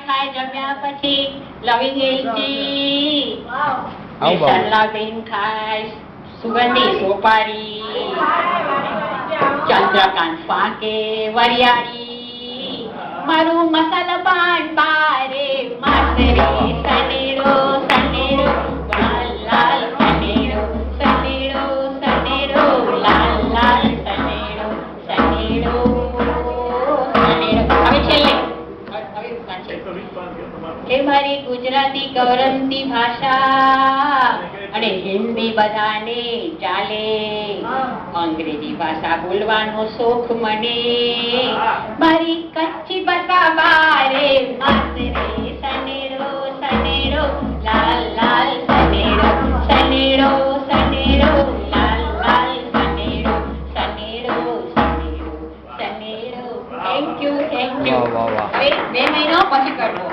ખાય જમ્યા પછી લવિંગ એલચી, બેન ખાય સુગંધી સોપારી, ચંદ્રકાંત પાકે વરિયાળી, મારું મસાલા પાન બારે માસરે સનેરો સનેરો લાલ લાલ સનેરો સનેરો સનેરો લાલ લાલ સનેરો સનેરો સનેરો. હવે છેલ્લે એ મારી ગુજરાતી ગૌરવની ભાષા અને હિન્દી બધાને ચાલે, અંગ્રેજી ભાષા બોલવાનો શોખ મને, મારી કચ્છી ભાષા બારે માસરે સનેરો સનેરો લાલ લાલ સનેરો સનેરો સનેરો લાલ લાલ સનેરો સનેરો સનેરો સનેરો. Thank you. હવે 2 મહિના પછી કરવો.